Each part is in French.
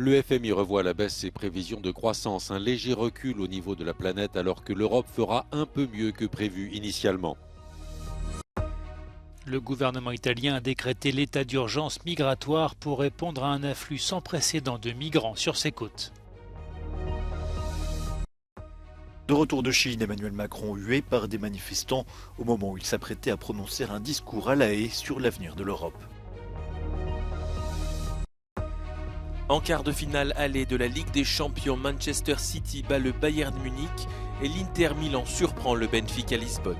Le FMI revoit à la baisse ses prévisions de croissance, un léger recul au niveau de la planète alors que l'Europe fera un peu mieux que prévu initialement. Le gouvernement italien a décrété l'état d'urgence migratoire pour répondre à un afflux sans précédent de migrants sur ses côtes. De retour de Chine, Emmanuel Macron hué par des manifestants au moment où il s'apprêtait à prononcer un discours à La Haye sur l'avenir de l'Europe. En quart de finale aller de la Ligue des Champions, Manchester City bat le Bayern Munich et l'Inter Milan surprend le Benfica Lisbonne.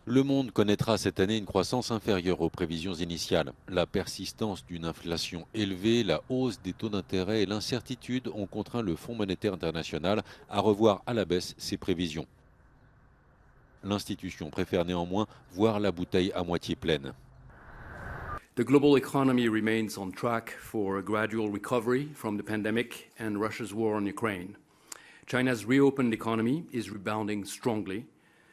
Le monde connaîtra cette année une croissance inférieure aux prévisions initiales. La persistance d'une inflation élevée, la hausse des taux d'intérêt et l'incertitude ont contraint le Fonds monétaire international à revoir à la baisse ses prévisions. L'institution préfère néanmoins voir la bouteille à moitié pleine. The global economy remains on track for a gradual recovery from the pandemic and Russia's war on Ukraine. China's reopened economy is rebounding strongly.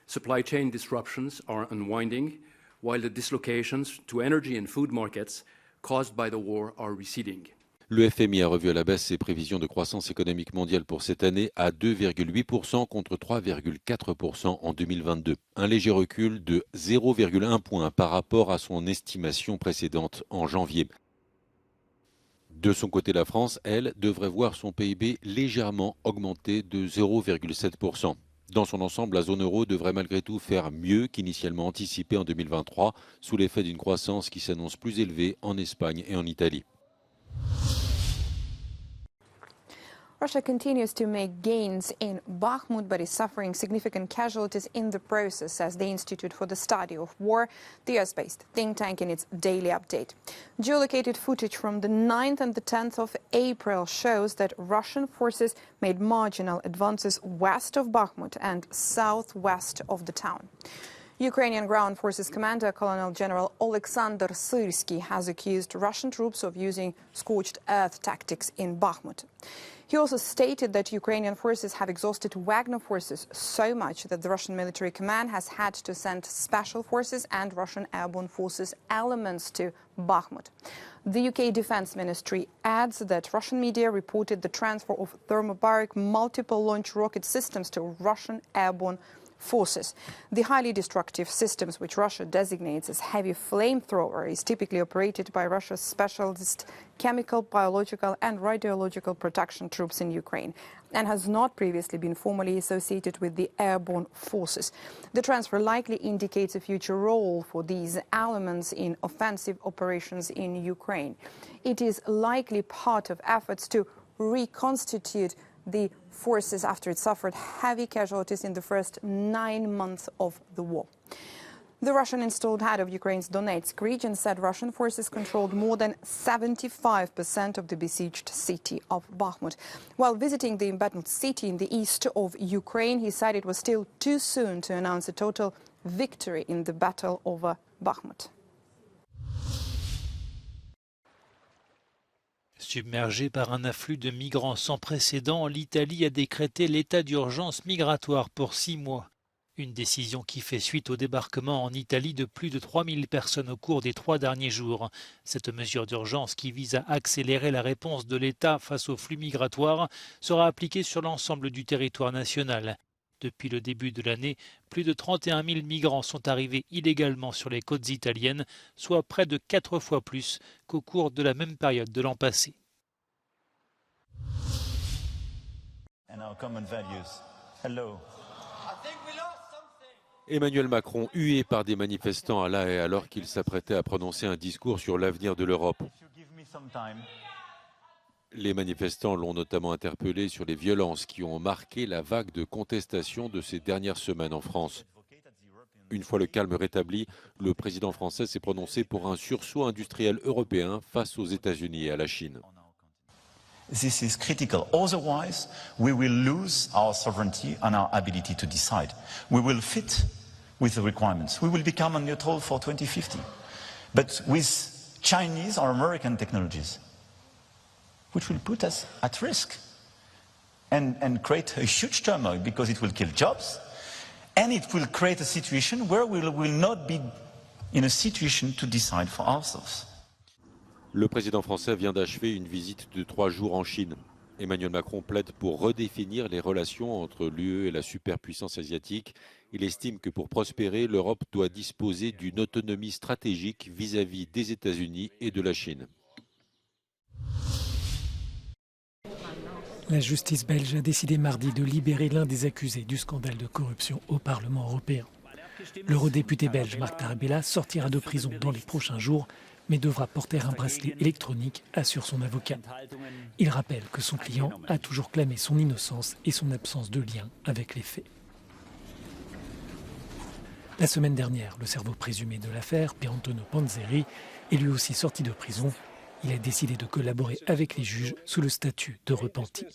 Supply chain disruptions are unwinding, while the dislocations to energy and food markets caused by the war are receding. Le FMI a revu à la baisse ses prévisions de croissance économique mondiale pour cette année à 2,8% contre 3,4% en 2022. Un léger recul de 0,1 point par rapport à son estimation précédente en janvier. De son côté, la France, elle, devrait voir son PIB légèrement augmenter de 0,7%. Dans son ensemble, la zone euro devrait malgré tout faire mieux qu'initialement anticipé en 2023, sous l'effet d'une croissance qui s'annonce plus élevée en Espagne et en Italie. Russia continues to make gains in Bakhmut, but is suffering significant casualties in the process, says the Institute for the Study of War, the US-based think tank, in its daily update. Geolocated footage from the 9th and the 10th of April shows that Russian forces made marginal advances west of Bakhmut and southwest of the town. Ukrainian Ground Forces Commander Colonel General Oleksandr Syrsky has accused Russian troops of using scorched earth tactics in Bakhmut. He also stated that Ukrainian forces have exhausted Wagner forces so much that the Russian military command has had to send special forces and Russian airborne forces elements to Bakhmut. The UK Defence Ministry adds that Russian media reported the transfer of thermobaric multiple launch rocket systems to Russian airborne forces. The highly destructive systems, which Russia designates as heavy flamethrower, is typically operated by Russia's specialist chemical, biological and radiological protection troops in Ukraine and has not previously been formally associated with the airborne forces. The transfer likely indicates a future role for these elements in offensive operations in Ukraine. It is likely part of efforts to reconstitute the forces after it suffered heavy casualties in the first 9 months of the war. The Russian-installed head of Ukraine's Donetsk region said Russian forces controlled more than 75% of the besieged city of Bakhmut. While visiting the embattled city in the east of Ukraine, he said it was still too soon to announce a total victory in the battle over Bakhmut. Submergée par un afflux de migrants sans précédent, l'Italie a décrété l'état d'urgence migratoire pour 6 mois. Une décision qui fait suite au débarquement en Italie de plus de 3000 personnes au cours des 3 derniers jours. Cette mesure d'urgence qui vise à accélérer la réponse de l'État face aux flux migratoires sera appliquée sur l'ensemble du territoire national. Depuis le début de l'année, plus de 31 000 migrants sont arrivés illégalement sur les côtes italiennes, soit près de 4 fois plus qu'au cours de la même période de l'an passé. Emmanuel Macron hué par des manifestants à La Haye alors qu'il s'apprêtait à prononcer un discours sur l'avenir de l'Europe. Les manifestants l'ont notamment interpellé sur les violences qui ont marqué la vague de contestation de ces dernières semaines en France. Une fois le calme rétabli, le président français s'est prononcé pour un sursaut industriel européen face aux États-Unis et à la Chine. This is critical. Otherwise, we will lose our sovereignty and our ability to decide. We will fit with the requirements. We will become neutral for 2050. But with Chinese or American technologies, which will put us at risk and create a huge turmoil because it will kill jobs and it will create a situation where we will not be in a situation to decide for ourselves. Le président français vient d'achever une visite de 3 jours en Chine. Emmanuel Macron plaide pour redéfinir les relations entre l'UE et la superpuissance asiatique. Il estime que pour prospérer, l'Europe doit disposer d'une autonomie stratégique vis-à-vis des États-Unis et de la Chine. La justice belge a décidé mardi de libérer l'un des accusés du scandale de corruption au Parlement européen. L'eurodéputé belge Marc Tarabella sortira de prison dans les prochains jours, mais devra porter un bracelet électronique, assure son avocat. Il rappelle que son client a toujours clamé son innocence et son absence de lien avec les faits. La semaine dernière, le cerveau présumé de l'affaire, Pier Antonio Panzeri, est lui aussi sorti de prison. Il a décidé de collaborer avec les juges sous le statut de repenti.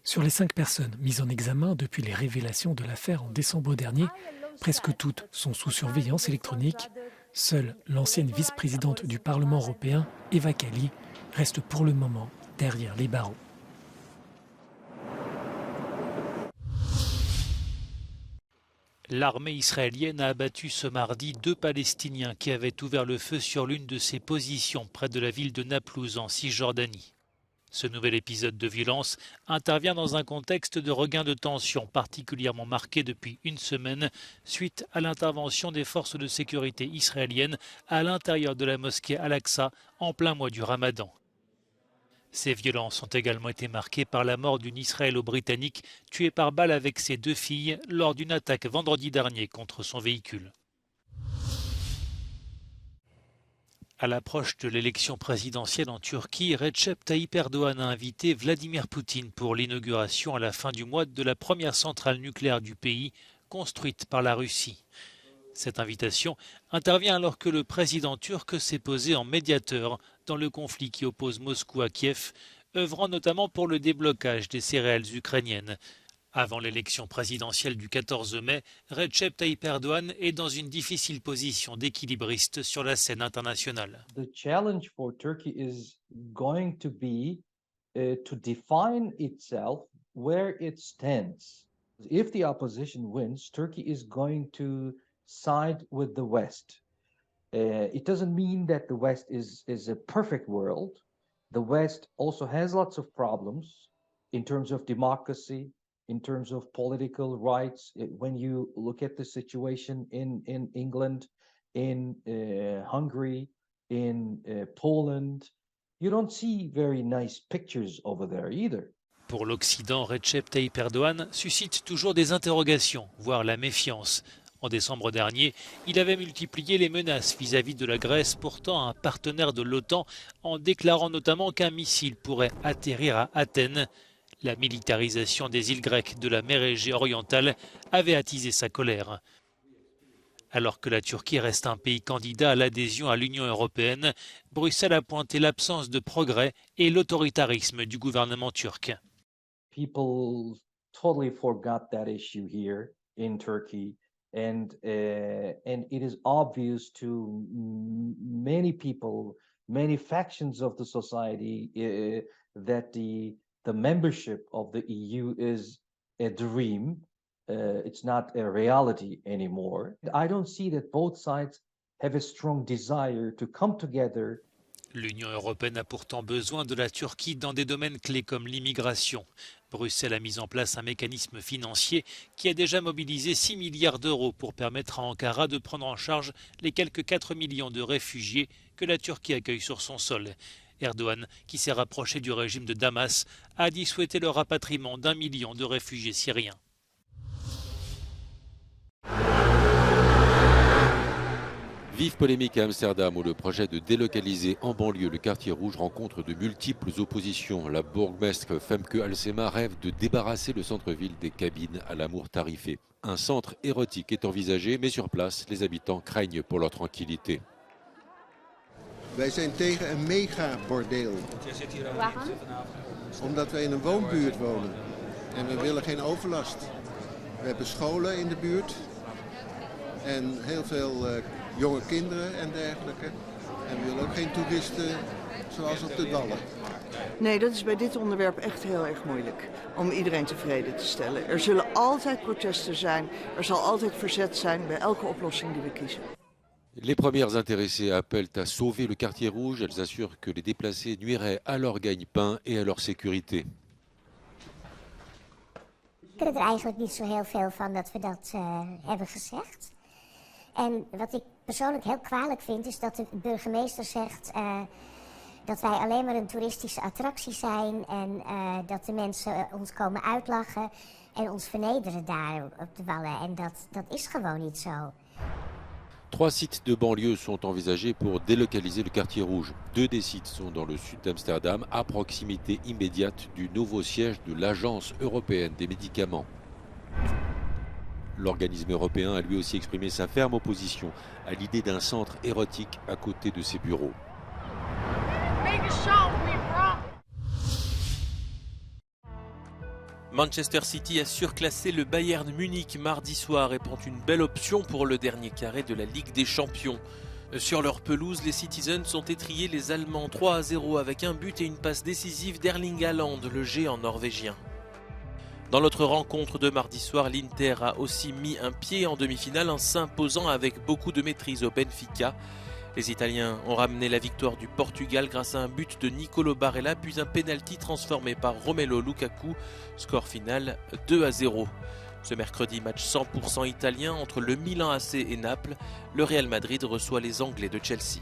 Sur les 5 personnes mises en examen depuis les révélations de l'affaire en décembre dernier, presque toutes sont sous surveillance électronique. Seule l'ancienne vice-présidente du Parlement européen, Eva Kaili, reste pour le moment derrière les barreaux. L'armée israélienne a abattu ce mardi 2 Palestiniens qui avaient ouvert le feu sur l'une de ses positions près de la ville de Naplouse en Cisjordanie. Ce nouvel épisode de violence intervient dans un contexte de regain de tension particulièrement marqué depuis une semaine suite à l'intervention des forces de sécurité israéliennes à l'intérieur de la mosquée Al-Aqsa en plein mois du Ramadan. Ces violences ont également été marquées par la mort d'une Israélo-Britannique tuée par balle avec ses 2 filles lors d'une attaque vendredi dernier contre son véhicule. À l'approche de l'élection présidentielle en Turquie, Recep Tayyip Erdogan a invité Vladimir Poutine pour l'inauguration à la fin du mois de la première centrale nucléaire du pays, construite par la Russie. Cette invitation intervient alors que le président turc s'est posé en médiateur dans le conflit qui oppose Moscou à Kiev, œuvrant notamment pour le déblocage des céréales ukrainiennes. Avant l'élection présidentielle du 14 mai, Recep Tayyip Erdogan est dans une difficile position d'équilibriste sur la scène internationale. The challenge for Turkey is going to be to define itself where it stands. If the opposition wins, Turkey is going to side with the West. It doesn't mean that the West is a perfect world. The West also has lots of problems in terms of democracy, in terms of political rights. When you look at the situation in England, in Hungary, in Poland, you don't see very nice pictures over there either. Pour l'Occident, Recep Tayyip Erdogan suscite toujours des interrogations, voire la méfiance. En décembre dernier, il avait multiplié les menaces vis-à-vis de la Grèce, pourtant un partenaire de l'OTAN, en déclarant notamment qu'un missile pourrait atterrir à Athènes. La militarisation des îles grecques de la mer Égée orientale avait attisé sa colère. Alors que la Turquie reste un pays candidat à l'adhésion à l'Union européenne, Bruxelles a pointé l'absence de progrès et l'autoritarisme du gouvernement turc. People totally forgot that issue here in Turkey. And it is obvious to many people, many factions of the society, that the membership of the EU is a dream. It's not a reality anymore. I don't see that both sides have a strong desire to come together. L'Union européenne a pourtant besoin de la Turquie dans des domaines clés comme l'immigration. Bruxelles a mis en place un mécanisme financier qui a déjà mobilisé 6 milliards d'euros pour permettre à Ankara de prendre en charge les quelques 4 millions de réfugiés que la Turquie accueille sur son sol. Erdogan, qui s'est rapproché du régime de Damas, a dit souhaiter le rapatriement d'1 million de réfugiés syriens. Vive polémique à Amsterdam où le projet de délocaliser en banlieue le quartier rouge rencontre de multiples oppositions. La bourgmestre Femke Halsema rêve de débarrasser le centre-ville des cabines à l'amour tarifé. Un centre érotique est envisagé, mais sur place, les habitants craignent pour leur tranquillité. Wij zijn tegen een megabordeel. Waarom? Omdat wij in een woonbuurt wonen. En we willen geen overlast. We hebben scholen in de buurt. En heel veel jonge kinderen en dergelijke. En we willen ook geen toeristen zoals op de Wallen. Nee, dat is bij dit onderwerp echt heel erg moeilijk om iedereen tevreden te stellen. Er zullen altijd protesten zijn, er zal altijd verzet zijn bij elke oplossing die we kiezen. Les premières intéressées appellent à sauver le quartier rouge. Elles assurent que les déplacés nuiraient à leur gagne-pain et à leur sécurité. Ik vind er eigenlijk niet zo heel veel van dat we dat hebben gezegd. En wat ik persoonlijk heel kwalijk vind is dat de burgemeester zegt dat wij alleen maar een toeristische attractie zijn en dat de mensen ons komen uitlachen en ons vernederen daar op de Wallen. En dat is gewoon niet zo. 3 sites de banlieue sont envisagés pour délocaliser le quartier rouge. 2 des sites sont dans le sud d'Amsterdam, à proximité immédiate du nouveau siège de l'Agence européenne des médicaments. L'organisme européen a lui aussi exprimé sa ferme opposition à l'idée d'un centre érotique à côté de ses bureaux. Manchester City a surclassé le Bayern Munich mardi soir et prend une belle option pour le dernier carré de la Ligue des Champions. Sur leur pelouse, les Citizens ont étrillé les Allemands 3-0 avec un but et une passe décisive d'Erling Haaland, le géant norvégien. Dans l'autre rencontre de mardi soir, l'Inter a aussi mis un pied en demi-finale en s'imposant avec beaucoup de maîtrise au Benfica. Les Italiens ont ramené la victoire du Portugal grâce à un but de Nicolo Barella puis un pénalty transformé par Romelu Lukaku. Score final 2-0. Ce mercredi, match 100% italien entre le Milan AC et Naples. Le Real Madrid reçoit les Anglais de Chelsea.